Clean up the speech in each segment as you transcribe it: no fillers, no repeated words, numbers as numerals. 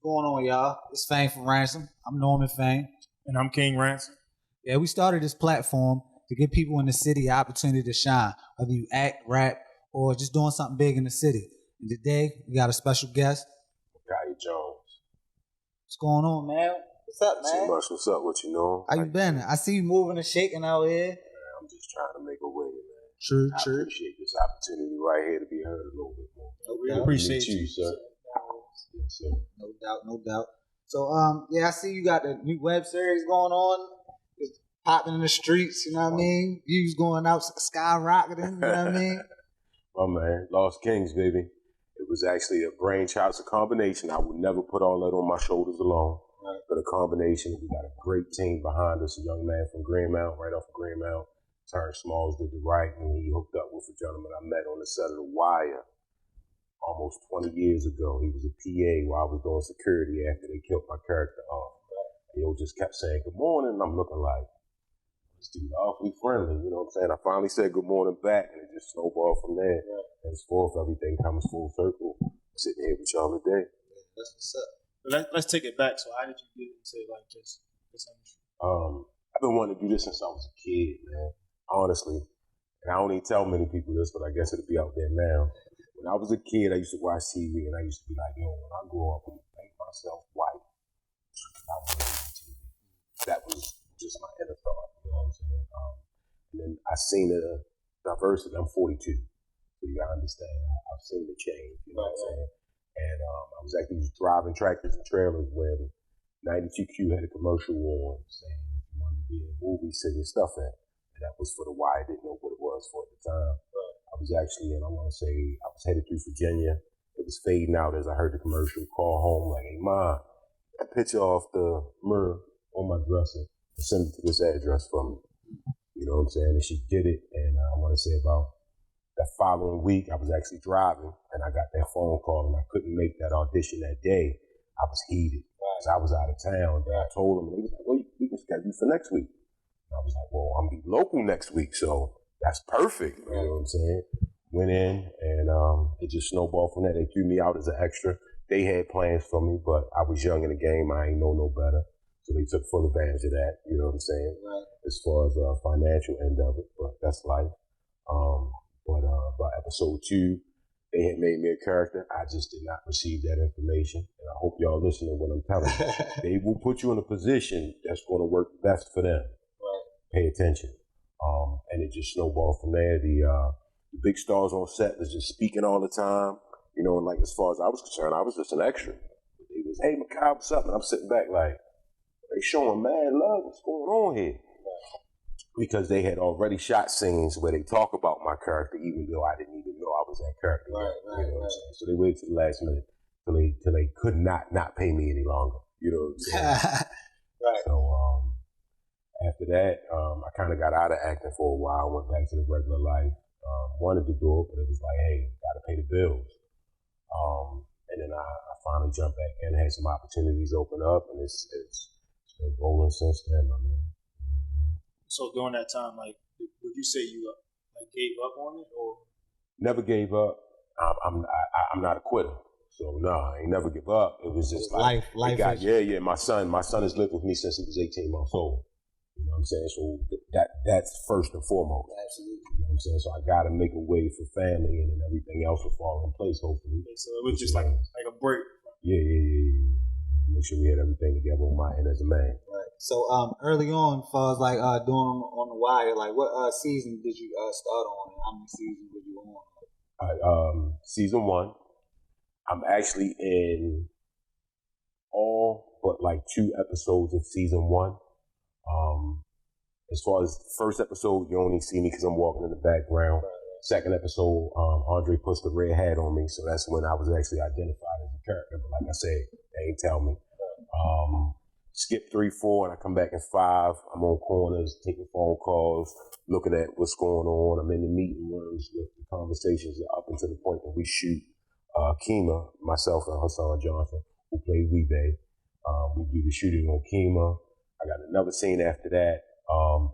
going on, y'all? It's Fame4Ransom. I'm NormanFame. And I'm KingRansom. Yeah, we started this platform to give people in the city an opportunity to shine, whether you act, rap, or just doing something big in the city. And today, we got a special guest. Micaiah Jones. What's going on, man? What's up, man? Too much. What's up? What you know? How you been? I see you moving and shaking out here. Man, I'm just trying to make a way, man. True. I appreciate this opportunity right here to be heard a little bit more. We appreciate you, sir. Yes, sir. No doubt. So, I see you got the new web series going on. It's popping in the streets, you know what I mean? Views going out, skyrocketing, you know what I mean? Oh, man. Lost Kings, baby. It was actually a brainchild. It's a combination. I would never put all that on my shoulders alone. Right. But a combination. We got a great team behind us. A young man from Greenmount, right off of Greenmount. Terrence Smalls did the writing. He hooked up with a gentleman I met on the set of The Wire almost 20 years ago. He was a PA while I was doing security after they killed my character off. He just kept saying, "Good morning," and I'm looking like, this dude awfully friendly, you know what I'm saying? I finally said good morning back, and it just snowballed from there. Henceforth, everything comes full circle. Sitting here with y'all today. That's what's up. But let's take it back. So how did you get into like this industry? I've been wanting to do this since I was a kid, man. Honestly. And I don't even tell many people this, but I guess it'll be out there now. When I was a kid, I used to watch TV, and I used to be like, yo, when I grow up, I'm going to make myself white. I want to do TV. That was just my inner thought, you know what I'm saying? And then I seen the diversity. I'm 42, so you got to understand. I've seen the change, you know what I'm saying? And I was actually just driving tractors and trailers when 92Q had a commercial on saying if you wanted to be in a movie, send your stuff in. And that was for The Wire. I didn't know what it was for at the time. I was actually, and I want to say, I was headed through Virginia. It was fading out as I heard the commercial. Call home like, "Hey, Ma, that picture off the mirror on my dresser. Send it to this address for me." You know what I'm saying? And she did it. And I want to say about that following week, I was actually driving, and I got that phone call, and I couldn't make that audition that day. I was heated because I was out of town. And I told them, and they was like, "Well, we can schedule you for next week." I was like, well, I'm going to be local next week, so that's perfect. You know what I'm saying? Went in, and it just snowballed from there. They threw me out as an extra. They had plans for me, but I was young in the game. I ain't know no better. So they took full advantage of that, you know what I'm saying? Right. As far as the financial end of it, but that's life. But by episode 2, they had made me a character. I just did not receive that information. And I hope y'all listen to what I'm telling you. They will put you in a position that's going to work best for them. Pay attention. And it just snowballed from there. The big stars on set was just speaking all the time. You know, and like as far as I was concerned, I was just an extra. It was, "Hey, Micaiah, what's up?" And I'm sitting back like, they showing mad love. What's going on here? Because they had already shot scenes where they talk about my character, even though I didn't even know I was that character. You know what I'm saying? So they waited to the last minute till they could not pay me any longer. You know what I'm saying? So after that, I kind of got out of acting for a while. Went back to the regular life. Wanted to do it, but it was like, hey, got to pay the bills. And then I finally jumped back in, had some opportunities open up, and it's been rolling since then, my man. So during that time, like, would you say you like gave up on it, or? Never gave up. I'm not a quitter. So no, I ain't never give up. It was just like life. Yeah. My son has lived with me since he was 18 months old. You know what I'm saying? So that's first and foremost. Absolutely. You know what I'm saying? So I got to make a way for family, and then everything else will fall in place, hopefully. So it was just like a break. Yeah. Make sure we had everything together on my end as a man. Right. So early on, as far as like doing on The Wire, like what season did you start on, and how many seasons were you on? Season 1. I'm actually in all but like 2 episodes of season 1. As far as the first episode, you only see me because I'm walking in the background. Second episode, Andre puts the red hat on me, so that's when I was actually identified as a character. But like I said, they ain't tell me. Skip 3, 4, and I come back in 5. I'm on corners, taking phone calls, looking at what's going on. I'm in the meeting rooms with the conversations up until the point that we shoot Kima, myself and Hassan Johnson, who played Weebay. We do the shooting on Kima. I got another scene after that,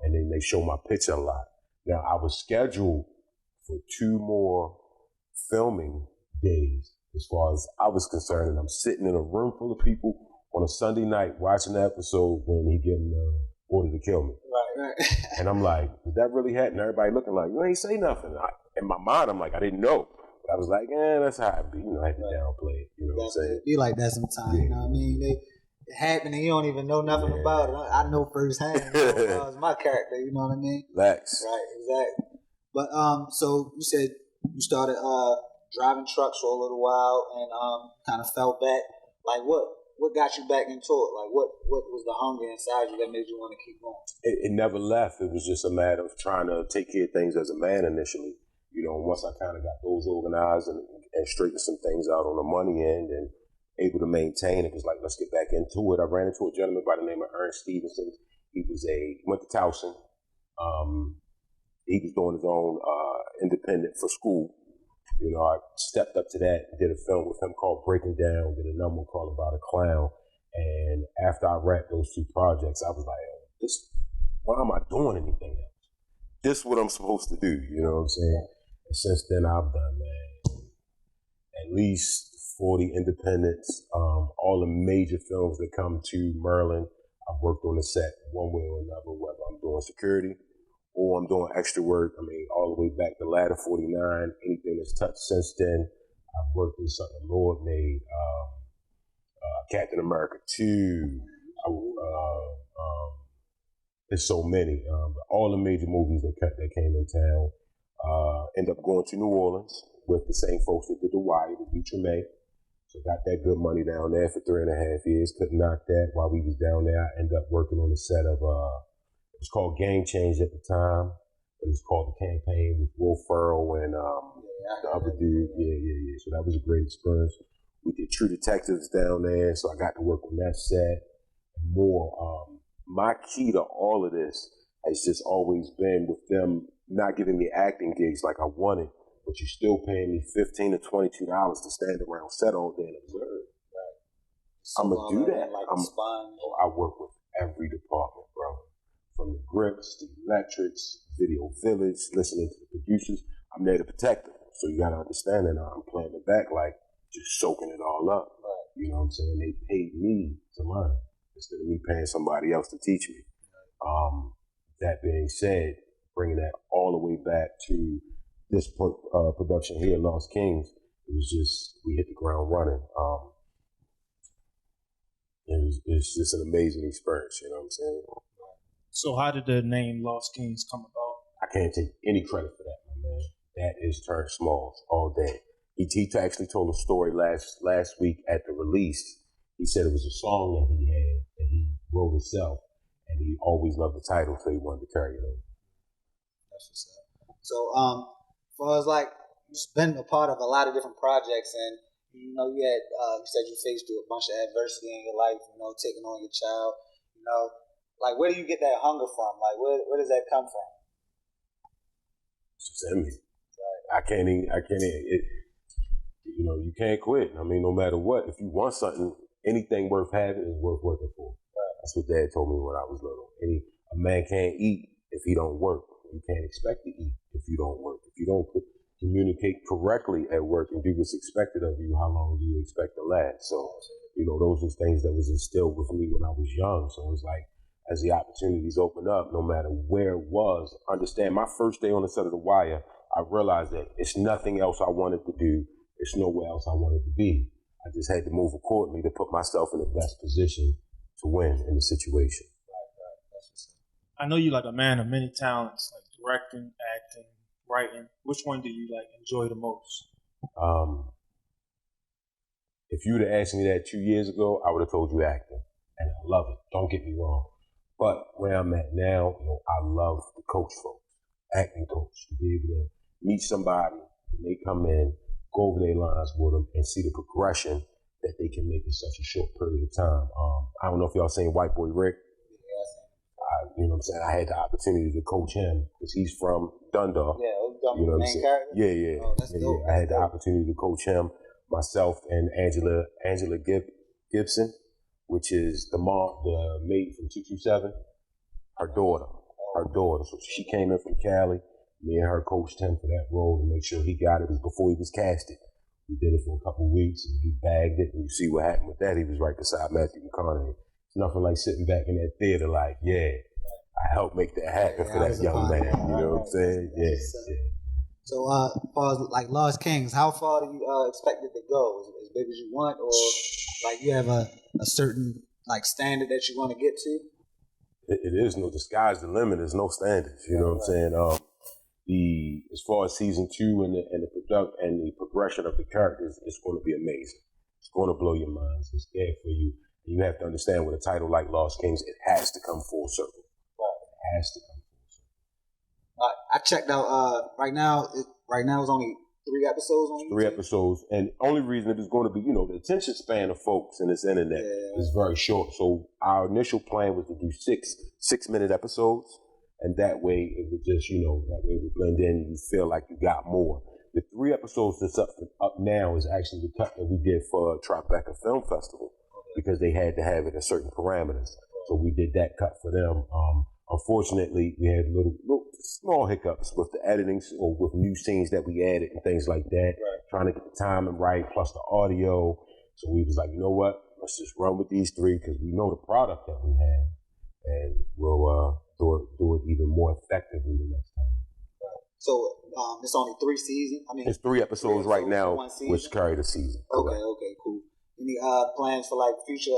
and then they show my picture a lot. Now, I was scheduled for 2 more filming days as far as I was concerned. And I'm sitting in a room full of people on a Sunday night watching the episode when he getting the order to kill me. Right. And I'm like, did that really happen? Everybody looking like, you ain't say nothing. In my mind, I'm like, I didn't know. But I was like, that's how it be. You know, I had to downplay it. You know what I'm saying? It be like that sometimes, you know what I mean? It happened and you don't even know nothing about it. I know firsthand. It's my character, you know what I mean? Facts. Right, exactly. But so you said you started driving trucks for a little while and kind of fell back. Like what got you back into it? Like what was the hunger inside you that made you want to keep going? It never left. It was just a matter of trying to take care of things as a man initially. You know, once I kind of got those organized and straightened some things out on the money end and able to maintain, it was like, let's get back into it. I ran into a gentleman by the name of Ernest Stevenson. He went to Towson. He was doing his own independent for school. You know, I stepped up to that, did a film with him called Breaking Down, did another one called About a Clown. And after I wrapped those two projects, I was like, why am I doing anything else? This is what I'm supposed to do, you know what I'm saying? And since then, I've done, man, at least 40 independents, all the major films that come to Maryland. I've worked on the set one way or another, whether I'm doing security or I'm doing extra work. I mean, all the way back to Ladder 49, anything that's touched since then. I've worked in something the Lord made, Captain America 2. There's so many. But all the major movies that came in town. End up going to New Orleans with the same folks that did The Wire, the Dutreme. So got that good money down there for 3.5 years. Couldn't knock that. While we was down there, I ended up working on the set of, it was called Game Change at the time, but it's called The Campaign with Will Ferrell and the other dude. Yeah. So that was a great experience. We did True Detectives down there, so I got to work on that set and more. My key to all of this has just always been with them not giving me acting gigs like I wanted, but you're still paying me $15 to $22 to stand around set all day and observe. Right. So I'm gonna do that. I work with every department, bro. From the grips, the electrics, video village, listening to the producers. I'm there to protect them. So you gotta understand that I'm playing the back like just soaking it all up. Right. You know what I'm saying? They paid me to learn instead of me paying somebody else to teach me. That being said, bringing that all the way back to this production here, Lost Kings, it was just, we hit the ground running. It's just an amazing experience, you know what I'm saying? So how did the name Lost Kings come about? I can't take any credit for that, my man. That is Terrence Smalls all day. He actually told a story last week at the release. He said it was a song that he had that he wrote himself, and he always loved the title, so he wanted to carry it over. That's what's up. So, far as like, you've been a part of a lot of different projects, and you know, you said you faced through a bunch of adversity in your life, you know, taking on your child, you know, like where do you get that hunger from? Like where does that come from? It's just in me. Right. I can't even, you know, you can't quit. I mean, no matter what, if you want something, anything worth having is worth working for. Right. That's what Dad told me when I was little. A man can't eat if he don't work. You can't expect to eat if you don't work. If you don't communicate correctly at work and do what's expected of you, how long do you expect to last? So, you know, those are things that was instilled with me when I was young. So it's like, as the opportunities open up, no matter where it was, understand my first day on the set of The Wire, I realized that it's nothing else I wanted to do. It's nowhere else I wanted to be. I just had to move accordingly to put myself in the best position to win in the situation. Right. That's what's up. I know you're like a man of many talents, like directing, acting, writing. Which one do you like enjoy the most? If you would have asked me that 2 years ago, I would have told you acting, and I love it. Don't get me wrong. But where I'm at now, you know, I love the coach folks, acting coach, to be able to meet somebody when they come in, go over their lines with them, and see the progression that they can make in such a short period of time. I don't know if y'all seen White Boy Rick. You know what I'm saying? I had the opportunity to coach him because he's from Dundalk. Yeah, you know what I'm saying? Yeah. Oh, that's dope. I had the opportunity to coach him, myself, and Angela Gibson, which is the maid from 227, her daughter. So she came in from Cali. Me and her coached him for that role to make sure he got it. It was before he was casted. We did it for a couple of weeks, and he bagged it. And you see what happened with that. He was right beside Matthew McConaughey. It's nothing like sitting back in that theater like, yeah, I helped make that happen for that young man. You know what I'm saying? Yeah. So, as far as like Lost Kings, how far do you expect it to go? Is it as big as you want, or like you have a certain like standard that you want to get to? It is no, the sky's the limit. There's no standards. You know what I'm saying? As far as season 2 and the progression of the characters, it's going to be amazing. It's going to blow your minds. It's there for you. You have to understand with a title like Lost Kings, it has to come full circle. It has to come full circle. I checked out. Right now it's only 3 episodes on YouTube. 3 episodes, and only reason it is going to be, the attention span of folks in this internet is very short. So our initial plan was to do 6-minute episodes. And that way it would just, that way it would blend in and you feel like you got more. The 3 episodes that's up now is actually the cut that we did for Tribeca Film Festival because they had to have it in certain parameters. So we did that cut for them. Unfortunately, we had little small hiccups with the editing or with new scenes that we added and things like that, trying to get the timing right, plus the audio. So we was like, you know what? Let's just run with these 3 because we know the product that we have. And we'll do it even more effectively the next time. So it's only 3 seasons. It's 3 episodes right now, which carry the season. Okay, cool. Any plans for like future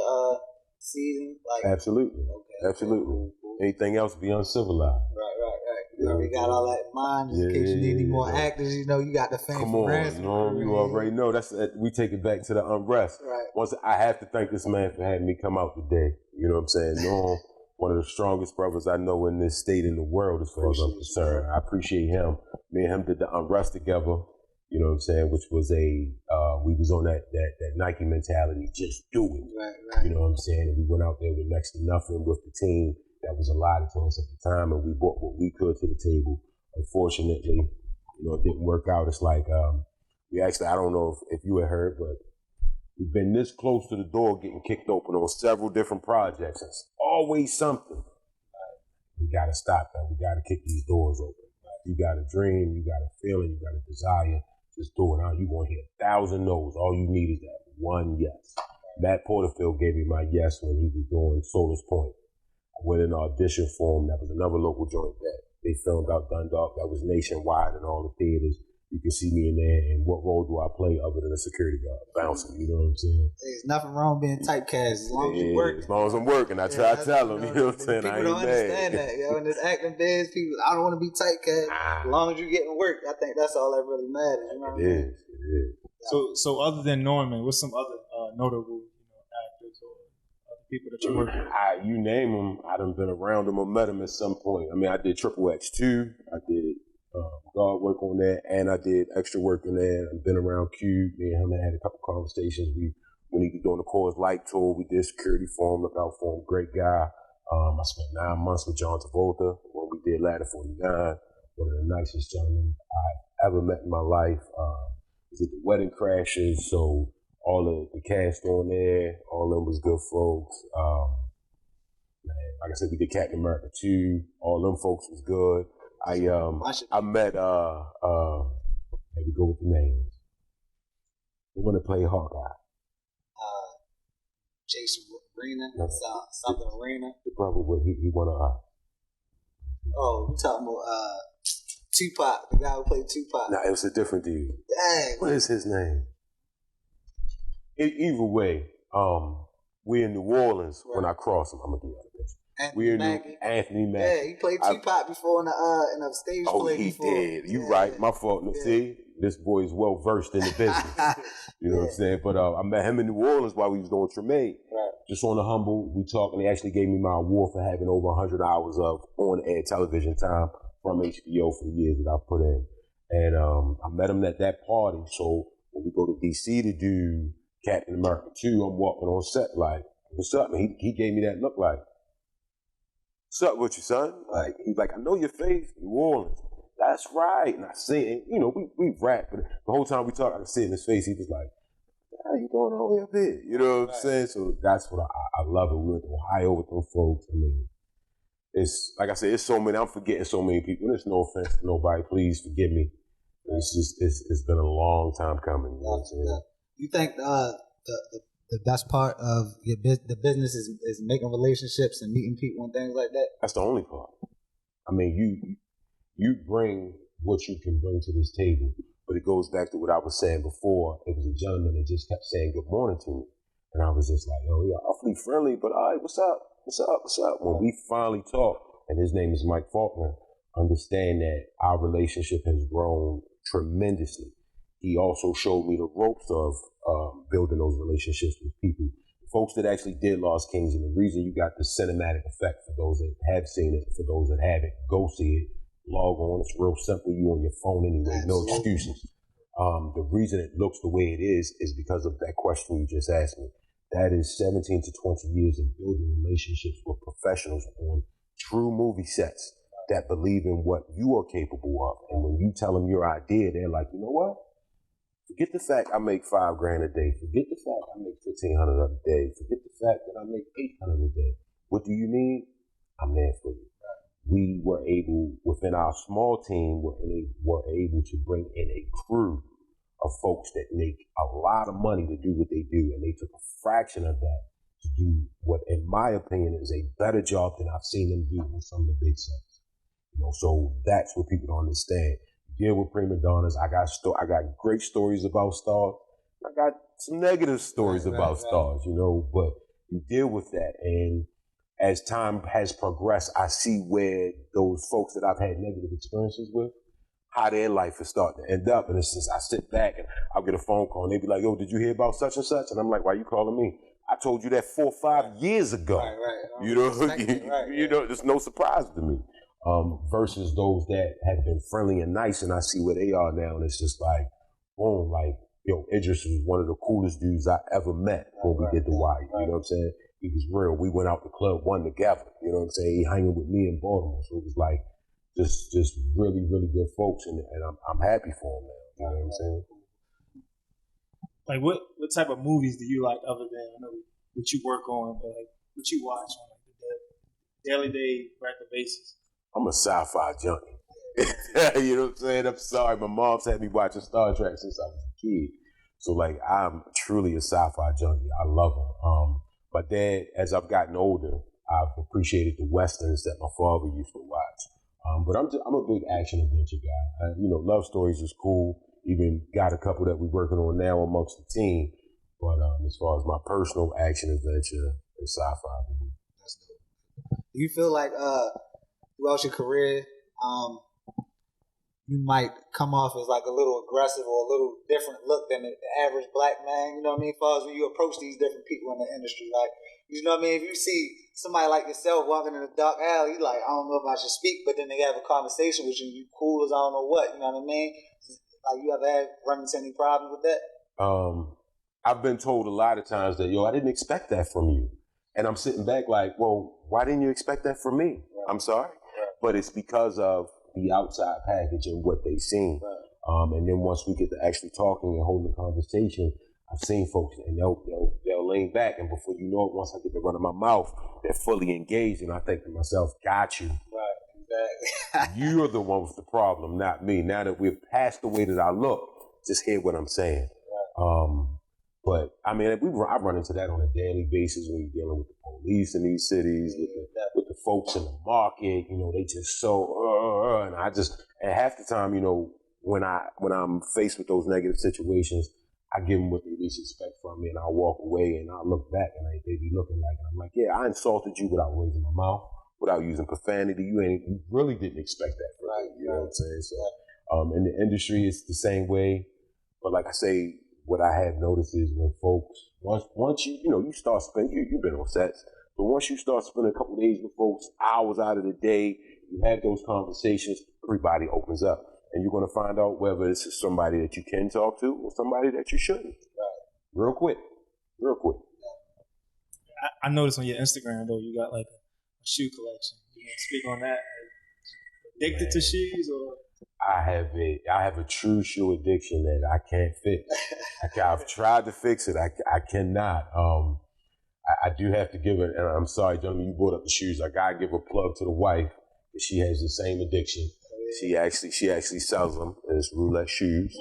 seasons? Like absolutely, absolutely. Cool. Anything else be uncivilized. Right. You already got all that in mind. Just in case you need any more actors, you got the Fame4Ransom. You already know. We take it back to the unrest. Right. Once I have to thank this man for having me come out today. You know what I'm saying? Norm, one of the strongest brothers I know in this state in the world as far as I'm concerned. I appreciate him. Me and him did the unrest together. You know what I'm saying? Which was we was on that Nike mentality, just do it. Right. You know what I'm saying? And we went out there with next to nothing with the team that was allotted to us at the time, and we brought what we could to the table. Unfortunately, it didn't work out. It's like we actually, I don't know if you had heard, but we've been this close to the door getting kicked open on several different projects. It's always something. We got to stop that. We got to kick these doors open. You got a dream, you got a feeling, you got a desire. Just do it. You're going to hear 1,000 no's. All you need is that one yes. Matt Porterfield gave me my yes when he was doing Solar's Point. I went in an audition for him. That was another local joint that they filmed out Dundalk. That was nationwide in all the theaters. You can see me in there, and what role do I play other than a security guard? Bouncing, you know what I'm saying? There's nothing wrong being typecast as long as you work. As long as I'm working. I try to tell them, you know what I'm saying? People don't understand that. In this acting biz, people, I don't want to be typecast. As long as you're getting work, I think that's all that really matters. You know what I mean? It is. So other than Norman, what's some other notable actors or other people that you work with? You name them, I done been around them or met them at some point. I mean, I did Triple X2. I did guard work on that, and I did extra work in there. I've been around Cube. Me and him had a couple conversations. When he was doing the Coors Light tour, we did security for him, look out for him. Great guy. I spent 9 months with John Travolta when we did Ladder 49. One of the nicest gentlemen I ever met in my life. We did the Wedding Crashers, so all of the cast on there, all of them was good folks. Like I said, we did Captain America 2. All them folks was good. I met here we go with the names. The one that played Hawkeye. Jason Arena, something Arena. The brother he won a Oh, you talking about Tupac, the guy who played Tupac. Nah, it was a different dude. Dang. What is his name? Either way, we're in New Orleans when I cross him. I'm gonna do that picture. Anthony Mackie. Yeah, he played Tupac before in a stage play before. Oh, he did. You right. My fault. Yeah. See, this boy is well versed in the business. You know what I'm saying? But I met him in New Orleans while we was doing Tremaine. Right. Just on the humble, we talked, and they actually gave me my award for having over 100 hours of on-air television time from HBO for the years that I've put in. And I met him at that party. So when we go to D.C. to do Captain America 2, I'm walking on set like, what's up? And he gave me that look like, what's up with you, son? Like, he's like, I know your face, New Orleans. That's right. And I see it, and, we rap, but the whole time we talk, I could see in his face, he was like, how you doing all the way up here? You know what I'm saying? So that's what I love it. We went to Ohio with those folks. I mean, it's, like I said, it's so many, I'm forgetting so many people. There's no offense to nobody. Please forgive me. It's been a long time coming. You know what I'm saying? You think the best part of the business is making relationships and meeting people and things like that? That's the only part. I mean, you bring what you can bring to this table, but it goes back to what I was saying before. It was a gentleman that just kept saying good morning to me, and I was just like, "Yo, yeah, awfully friendly, but all right, what's up? What's up? What's up?" When we finally talked, and his name is Mike Faulkner, understand that our relationship has grown tremendously. He also showed me the ropes of building those relationships with people, folks that actually did Lost Kings. And the reason you got the cinematic effect, for those that have seen it, for those that haven't, go see it, log on. It's real simple. You on your phone anyway, no excuses. The reason it looks the way it is because of that question you just asked me. That is 17 to 20 years of building relationships with professionals on true movie sets that believe in what you are capable of. And when you tell them your idea, they're like, you know what? Forget the fact I make $5,000 a day. Forget the fact I make $1,500 a day. Forget the fact that I make $800 a day. What do you need? I'm there for you. We were able, within our small team, were able to bring in a crew of folks that make a lot of money to do what they do. And they took a fraction of that to do what, in my opinion, is a better job than I've seen them do on some of the big sets. You know, so that's what people don't understand. You deal with prima donnas. I got great stories about stars. I got some negative stories about stars, you know, but you deal with that. And as time has progressed, I see where those folks that I've had negative experiences with, how their life is starting to end up. And it's just, I sit back and I'll get a phone call and they be like, yo, did you hear about such and such? And I'm like, why are you calling me? I told you that 4 or 5 years ago. Right. You know, there's no surprise to me. Versus those that have been friendly and nice, and I see where they are now, and it's just like, boom, like, yo, Idris was one of the coolest dudes I ever met when we did the Y. You know what I'm saying? He was real. We went out to Club 1 together. You know what I'm saying? He hanging with me in Baltimore, so it was like just really, really good folks, and I'm happy for him now. You know what I'm saying? Like, what type of movies do you like other than, I know what you work on, but like what you watch on like the daily day, regular basis? I'm a sci-fi junkie. You know what I'm saying? I'm sorry. My mom's had me watching Star Trek since I was a kid. So, like, I'm truly a sci-fi junkie. I love them. My dad, as I've gotten older, I've appreciated the Westerns that my father used to watch. But I'm a big action adventure guy. You know, love stories is cool. Even got a couple that we're working on now amongst the team. But as far as my personal action adventure, it's sci-fi. That's dope. Do you feel like throughout your career, you might come off as like a little aggressive or a little different look than the average black man, you know what I mean? As far as when you approach these different people in the industry, like, you know what I mean? If you see somebody like yourself walking in a dark alley, you like, I don't know if I should speak, but then they have a conversation with you, you cool as I don't know what, you know what I mean? Like, you ever run into any problems with that? I've been told a lot of times that, yo, I didn't expect that from you. And I'm sitting back like, well, why didn't you expect that from me? Right. I'm sorry. Right. But it's because of the outside package and what they seen. Right. And then once we get to actually talking and holding a conversation, I've seen folks and they'll lean back, and before you know it, once I get the run of my mouth, they're fully engaged, and I think to myself, got you. Right, exactly. You're the one with the problem, not me. Now that we're past the way that I look, just hear what I'm saying. Right. But I mean, I run into that on a daily basis when you're dealing with the police in these cities, with the folks in the market. You know, they just so and half the time, you know, when I'm faced with those negative situations, I give them what they least expect from me, and I walk away, and I look back, and they be looking like, and I'm like, yeah, I insulted you without raising my mouth, without using profanity. You really didn't expect that from me. You know what I'm saying? So, in the industry, it's the same way. But like I say, what I have noticed is when folks, once you start spending, you've been on sets, but once you start spending a couple of days with folks, hours out of the day, you have those conversations, everybody opens up. And you're going to find out whether this is somebody that you can talk to or somebody that you shouldn't. Right. Real quick. I noticed on your Instagram, though, you got like a shoe collection. You want to speak on that? Addicted to shoes, or? I have a true shoe addiction that I can't fix. I've tried to fix it. I cannot. I do have to give it, and I'm sorry, gentlemen, you brought up the shoes. I got to give a plug to the wife. She has the same addiction. She actually sells them. It's roulette shoes.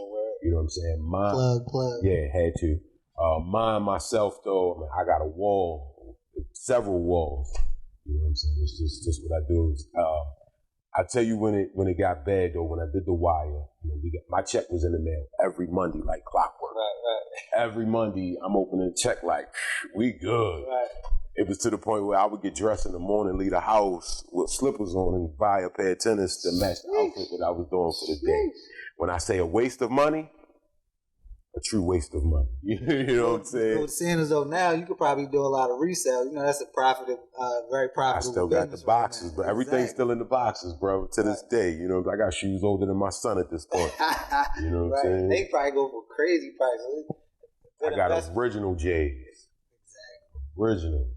You know what I'm saying? Mine, plug. Yeah, had to. Mine myself though, I mean, I got a wall, several walls. You know what I'm saying? It's just what I do. I tell you when it got bad though, when I did The Wire, my check was in the mail every Monday like clockwork. Right. Every Monday I'm opening a check like, we good. Right. It was to the point where I would get dressed in the morning, leave the house with slippers on and buy a pair of tennis to match the outfit that I was doing for the day. When I say a waste of money, a true waste of money. You know what I'm saying? Seeing as though now you could probably do a lot of resale. That's a very profitable I still got the boxes, but everything's still in the boxes, bro, to this day. I got shoes older than my son at this point. You know what I'm saying? They probably go for crazy prices. I got original J's. Exactly. Original.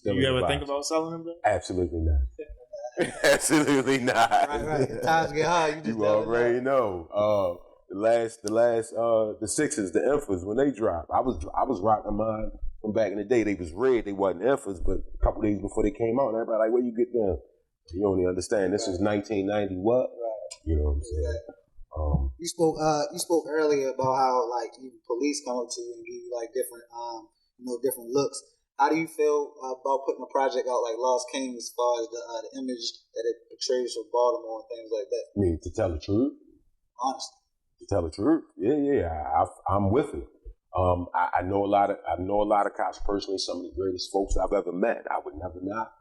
You ever think about selling them, bro? Absolutely not. Absolutely not. Right. The times get hard. You already know. The sixes, the Emphas, when they dropped, I was rocking mine from back in the day. They was red, they wasn't Emphas, but a couple days before they came out, and everybody like, where you get them? You only understand this is 1990 what? Right. You know what I'm saying? You spoke earlier about how even police come up to you and give you different looks. How do you feel about putting a project out like Lost King as far as the image that it portrays for Baltimore and things like that? I mean, to tell the truth? Honestly. To tell the truth? Yeah. I'm with it. I know a lot of cops personally, some of the greatest folks I've ever met. I would never not.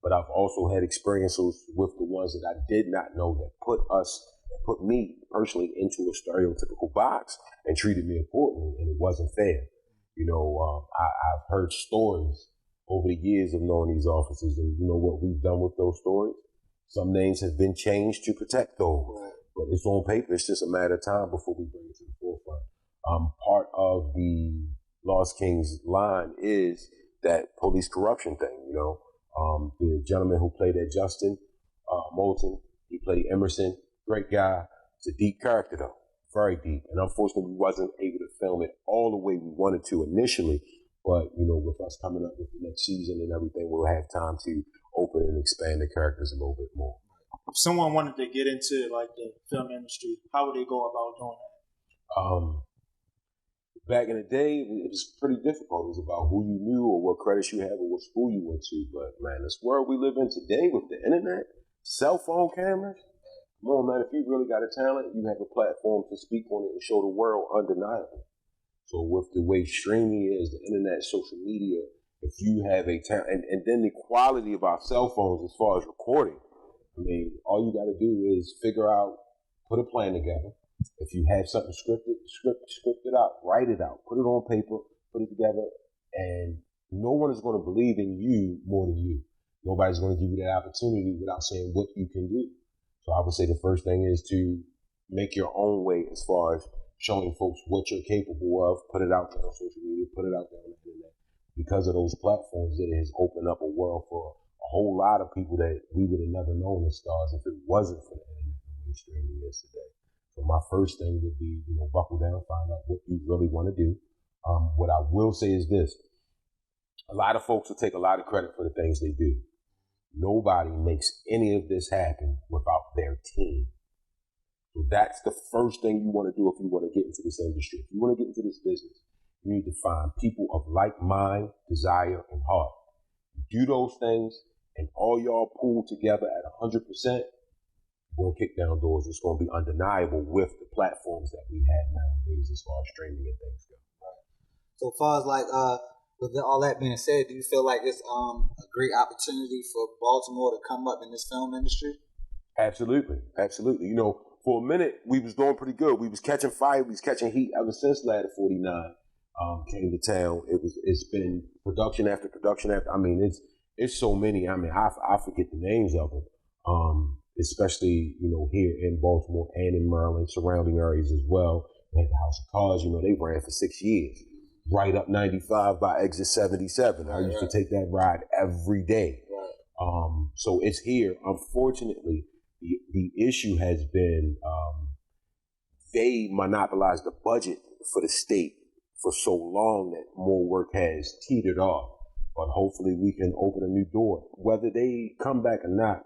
But I've also had experiences with the ones that I did not know that put me personally into a stereotypical box and treated me accordingly, and it wasn't fair. I've heard stories over the years of knowing these officers, and you know what we've done with those stories? Some names have been changed to protect those, but it's on paper. It's just a matter of time before we bring it to the forefront. Part of the Lost Kings line is that police corruption thing, the gentleman who played that Justin Moulton, he played Emerson, great guy. It's a deep character though. Very deep, and unfortunately we wasn't able to film it all the way we wanted to initially, but with us coming up with the next season and everything, we'll have time to open and expand the characters a little bit more. If someone wanted to get into the film industry, how would they go about doing that? Back in the day, it was pretty difficult. It was about who you knew or what credits you had or what school you went to, but man, this world we live in today with the internet, cell phone cameras, come on, man, if you really got a talent, you have a platform to speak on it and show the world undeniably. So with the way streaming is, the internet, social media, if you have a talent, and then the quality of our cell phones as far as recording, I mean, all you got to do is figure out, put a plan together. If you have something script it out, write it out, put it on paper, put it together, and no one is going to believe in you more than you. Nobody's going to give you that opportunity without saying what you can do. So I would say the first thing is to make your own way as far as showing folks what you're capable of, put it out there on social media, put it out there on the internet. Because of those platforms, it has opened up a world for a whole lot of people that we would have never known as stars if it wasn't for the internet and the way streaming is today. So my first thing would be, buckle down, find out what you really want to do. What I will say is this. A lot of folks will take a lot of credit for the things they do. Nobody makes any of this happen without their team. So that's the first thing you want to do if you want to get into this industry. If you want to get into this business, you need to find people of like mind, desire, and heart. You do those things, and all y'all pull together at 100%, we'll kick down doors. It's going to be undeniable with the platforms that we have nowadays as far as streaming and things go. So as far as with all that being said, do you feel like it's a great opportunity for Baltimore to come up in this film industry? Absolutely. For a minute, we was doing pretty good. We was catching fire. We was catching heat ever since Ladder 49 came to town. It's been production after production after. I mean, it's so many. I mean, I forget the names of them. Especially, here in Baltimore and in Maryland, surrounding areas as well. They had the House of Cards, they ran for 6 years. Right up 95 by exit 77. I used to take that ride every day. So it's here. Unfortunately, the issue has been they monopolized the budget for the state for so long that more work has teetered off. But hopefully we can open a new door. Whether they come back or not,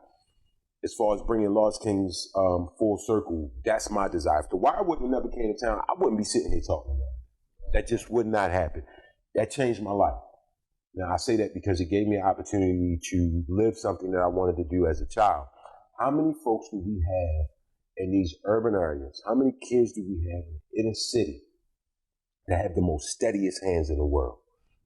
as far as bringing Lost Kings full circle, that's my desire. If The Wire wouldn't have never came to town, I wouldn't be sitting here talking about it. That just would not happen. That changed my life. Now, I say that because it gave me an opportunity to live something that I wanted to do as a child. How many folks do we have in these urban areas? How many kids do we have in a city that have the most steadiest hands in the world?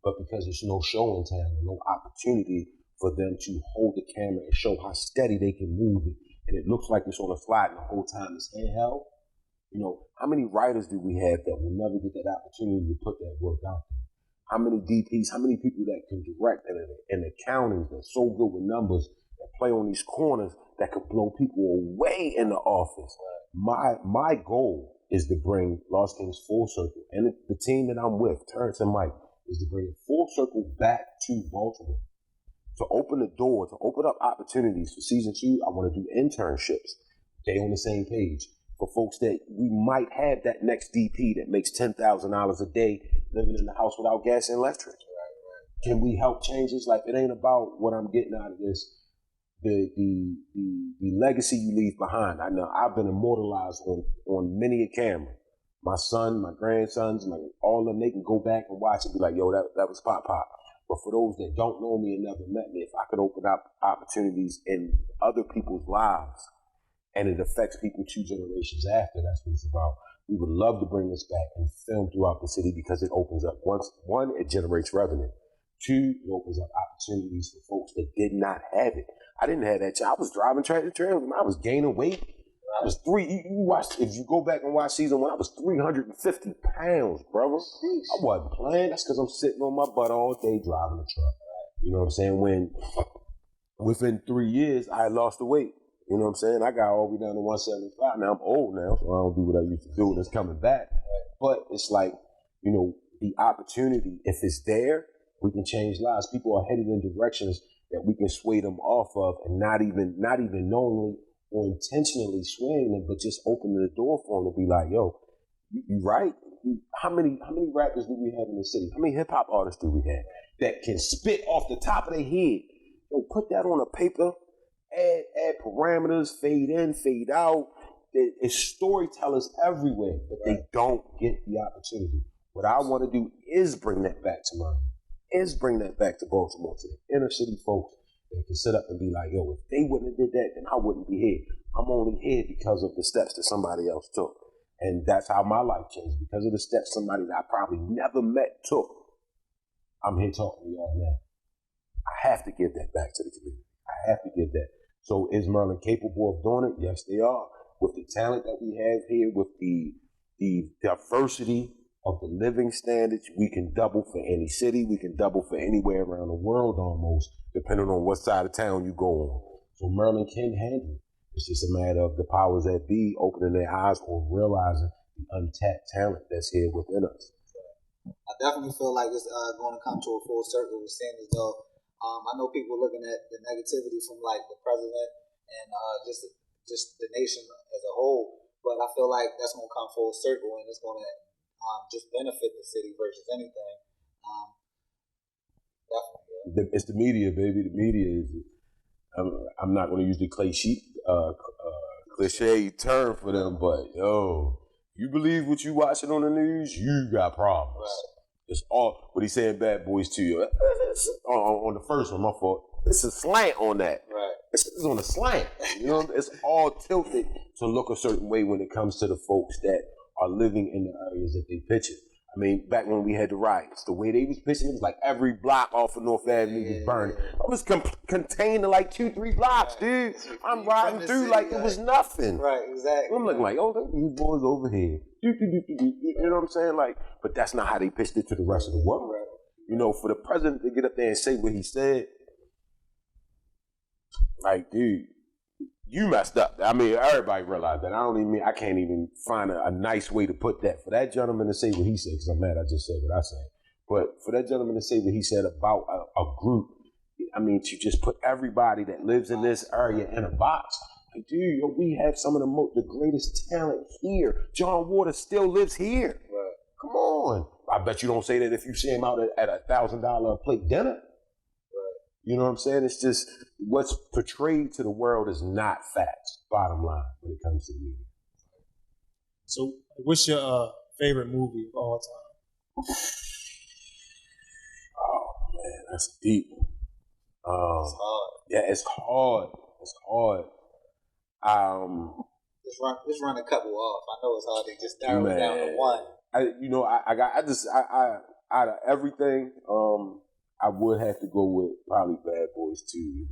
But because there's no show in town, no opportunity for them to hold the camera and show how steady they can move it, and it looks like it's on a slide and the whole time it's handheld. You know, how many writers do we have that will never get that opportunity to put that work out there? How many DPs, how many people that can direct and accounting that's so good with numbers that play on these corners that could blow people away in the office? My goal is to bring Lost Kings full circle, and the team that I'm with, Terrence and Mike, is to bring it full circle back to Baltimore. To open the door, to open up opportunities for season 2, I want to do internships. They on the same page. For folks that we might have that next DP that makes $10,000 a day living in the house without gas and electric. Right. Can we help change his life? It ain't about what I'm getting out of this. The legacy you leave behind. I know I've been immortalized on many a camera. My son, my grandsons, all of them, they can go back and watch and be like, yo, that was Pop Pop. But for those that don't know me and never met me, if I could open up opportunities in other people's lives, and it affects people 2 generations after, that's what it's about. We would love to bring this back and film throughout the city because it opens up, one, it generates revenue. 2, it opens up opportunities for folks that did not have it. I didn't have that. I was driving tractor trailers when I was gaining weight. I was if you go back and watch season 1, I was 350 pounds, brother. I wasn't playing. That's because I'm sitting on my butt all day driving a truck. You know what I'm saying? When within 3 years, I had lost the weight. You know what I'm saying? I got all the way down to 175. Now I'm old now, so I don't do what I used to do, and it's coming back. But it's like, you know, the opportunity, if it's there, we can change lives. People are headed in directions that we can sway them off of, and not even knowingly or intentionally swaying them, but just opening the door for them to be like, yo, you right? How many rappers do we have in the city? How many hip hop artists do we have that can spit off the top of their head? Yo, put that on a paper. Add parameters, fade in, fade out. It's storytellers everywhere, but they don't get the opportunity. What I want to do is bring that back to Miami, is bring that back to Baltimore, to the inner city folks that can sit up and be like, yo, if they wouldn't have did that, then I wouldn't be here. I'm only here because of the steps that somebody else took. And that's how my life changed, because of the steps somebody that I probably never met took. I'm here talking to y'all now. I have to give that back to the community. I have to give that. So is Merlin capable of doing it? Yes, they are. With the talent that we have here, with the diversity of the living standards, we can double for any city. We can double for anywhere around the world almost, depending on what side of town you go on. So Merlin can handle it. It's just a matter of the powers that be opening their eyes or realizing the untapped talent that's here within us. I definitely feel like it's going to come to a full circle. It seems as though I know people looking at the negativity from like the president and just the nation as a whole, but I feel like that's going to come full circle and it's going to just benefit the city versus anything. Definitely. It's the media, baby. The media is. I'm not going to use the cliche term for them, but yo, you believe what you watching on the news, you got problems. Right. It's all what he's saying. Bad Boys 2. On the first one, my fault. It's a slant on that. Right. It's on a slant. You know, it's all tilted to look a certain way when it comes to the folks that are living in the areas that they pitch it. I mean, back when we had the riots, the way they was pitching, it was like every block off of North Avenue was burning. I was contained to like 2-3 blocks, dude. I'm riding through like it was nothing. Right, exactly. I'm looking like, oh, these boys over here. You know what I'm saying? Like, but that's not how they pitched it to the rest of the world. Right. You know, for the president to get up there and say what he said, like, dude, you messed up. I mean, everybody realized that. I can't even find a nice way to put that. For that gentleman to say what he said, because I'm mad I just said what I said. But for that gentleman to say what he said about a group, I mean, to just put everybody that lives in this area in a box. Like, dude, yo, we have some of the greatest talent here. John Waters still lives here. Right. Come on. I bet you don't say that if you see him out at $1,000 a plate dinner. Right. You know what I'm saying? It's just what's portrayed to the world is not facts, bottom line, when it comes to the media. So, what's your favorite movie of all time? Oh, man, that's deep. It's hard. Yeah, it's hard. It's hard. Just run a couple off. I know it's hard to just narrow it down to one. Out of everything, I would have to go with probably Bad Boys 2.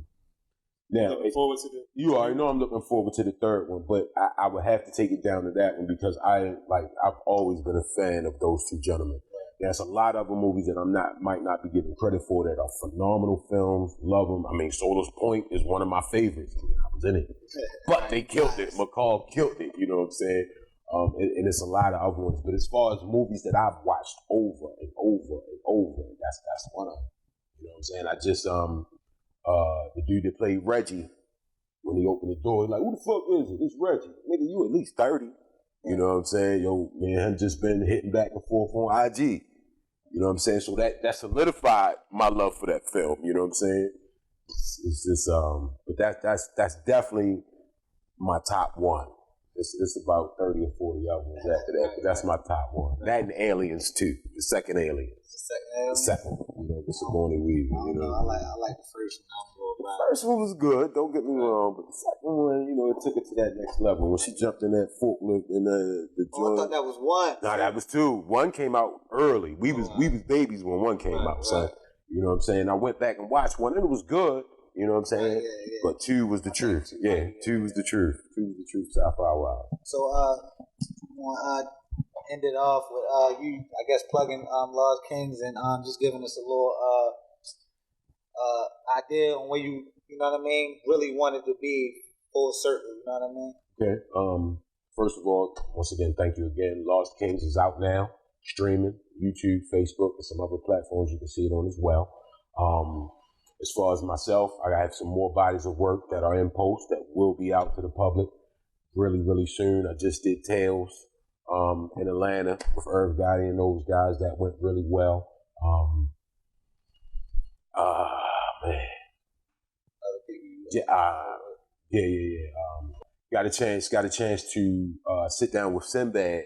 Now, Looking forward to you already know I'm looking forward to the third one, but I would have to take it down to that one because I've always been a fan of those two gentlemen. There's a lot of other movies that might not be given credit for that are phenomenal films. Love them. I mean, Solar's Point is one of my favorites. I mean, I was in it, but they killed it. McCall killed it. You know what I'm saying? And it's a lot of other ones. But as far as movies that I've watched over and over and over, that's one of them. You know what I'm saying? I just the dude that played Reggie, when he opened the door, he's like, "Who the fuck is it? It's Reggie. Nigga, you at least 30. You know what I'm saying? Yo, man, just been hitting back and forth on IG. You know what I'm saying? So that solidified my love for that film. You know what I'm saying? It's just but that's definitely my top one. It's about 30 or 40 other ones after that, but that's my top one. That and Aliens too. The second Aliens. The second one, you know, with Sigourney Weaver. You know, I like the first one. The first one was good, don't get me wrong, but the second one, you know, it took it to that next level. When she jumped in that forklift and the joint. I thought that was one. Nah, that was two. One came out early. We was babies when one came out, son. You know what I'm saying? I went back and watched one, and it was good. You know what I'm saying? Yeah. But two was the truth. Yeah, two was the truth. Two was the truth. Sci-fi wild. So, ended off with you, I guess, plugging Lost Kings and just giving us a little idea on where you know what I mean, really wanted to be full circle. You know what I mean? Okay. First of all, once again, thank you again. Lost Kings is out now, streaming, YouTube, Facebook, and some other platforms you can see it on as well. As far as myself, I have some more bodies of work that are in post that will be out to the public really, really soon. I just did Tales in Atlanta with Irv Gotti and those guys. That went really well. Man. Yeah. Got a chance to sit down with Sinbad.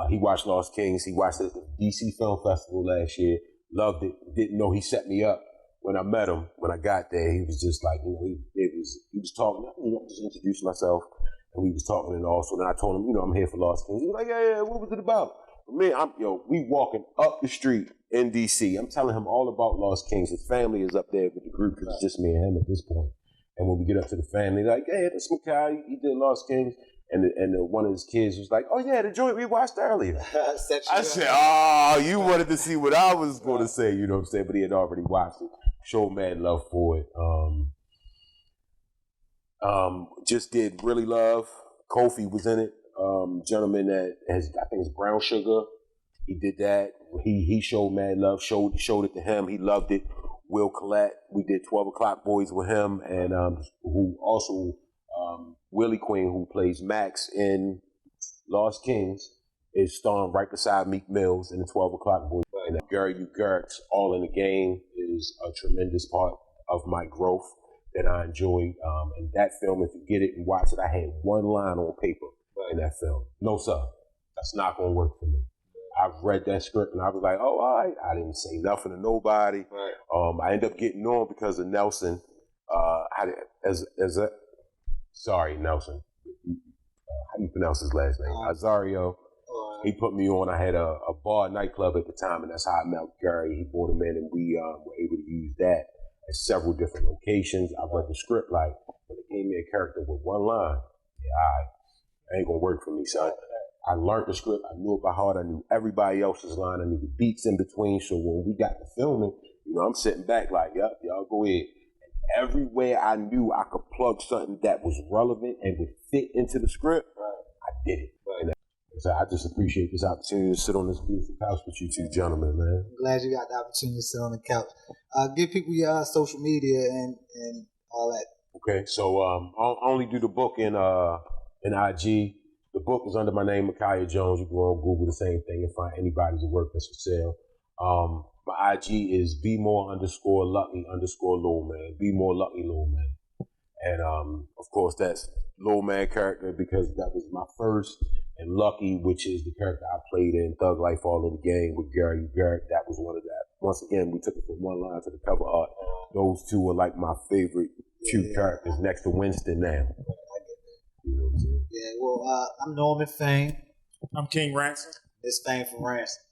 He watched Lost Kings. He watched it at the DC Film Festival last year. Loved it. Didn't know he set me up. When I met him, when I got there, he was just like, you know, he was talking, you know, just introduced myself, and we was talking, and also then I told him, you know, I'm here for Lost Kings. He was like, yeah, what was it about? For me, we walking up the street in DC. I'm telling him all about Lost Kings. His family is up there with the group because it's just me and him at this point. And when we get up to the family, like, hey, that's Micaiah. He did Lost Kings. And one of his kids was like, oh, yeah, the joint we watched earlier. I said, oh, you wanted to see what I was going to say, you know what I'm saying? But he had already watched it. Showed mad love for it. Just did Really Love. Kofi was in it. Gentleman that has, I think it's Brown Sugar. He did that. He showed mad love. Showed it to him. He loved it. Will Collette. We did 12 O'Clock Boys with him, and who also Willie Queen, who plays Max in Lost Kings, is starring right beside Meek Mills in the 12 O'Clock Boys. And Gary U. Garrick's All in the Game is a tremendous part of my growth that I enjoyed. And that film, if you get it and watch it, I had one line on paper in that film. No, sir, that's not going to work for me. I've read that script and I was like, oh, all right. I didn't say nothing to nobody. Right. I ended up getting on because of Nelson. Sorry, Nelson. How do you pronounce his last name? Azario. He put me on. I had a bar nightclub at the time, and that's how I met Gary. He brought him in, and we were able to use that at several different locations. I read the script like, when it gave me a character with one line, it ain't gonna work for me, son. I learned the script. I knew it by heart. I knew everybody else's line. I knew the beats in between. So when we got to filming, you know, I'm sitting back like, yep, y'all go ahead. And everywhere I knew I could plug something that was relevant and would fit into the script, I did it. And so I just appreciate this opportunity to sit on this beautiful couch with you two gentlemen, man. I'm glad you got the opportunity to sit on the couch. Give people your social media and all that. Okay, so I only do the book in IG. The book is under my name, Micaiah Jones. You can go on Google, the same thing, and find anybody's work that's for sale. My IG is @BMore_Lucky_LilMan. Be More Lucky LilMan. And of course that's LilMan character because that was my first, and Lucky, which is the character I played in Thug Life All in the Game with Gary Garrett. That was one of that. Once again, we took it from one line to the cover art. Those two are like my favorite few characters next to Winston now. You know what I'm saying? Yeah, well, I'm NormanFame. I'm KingRansom. This Fame4Ransom.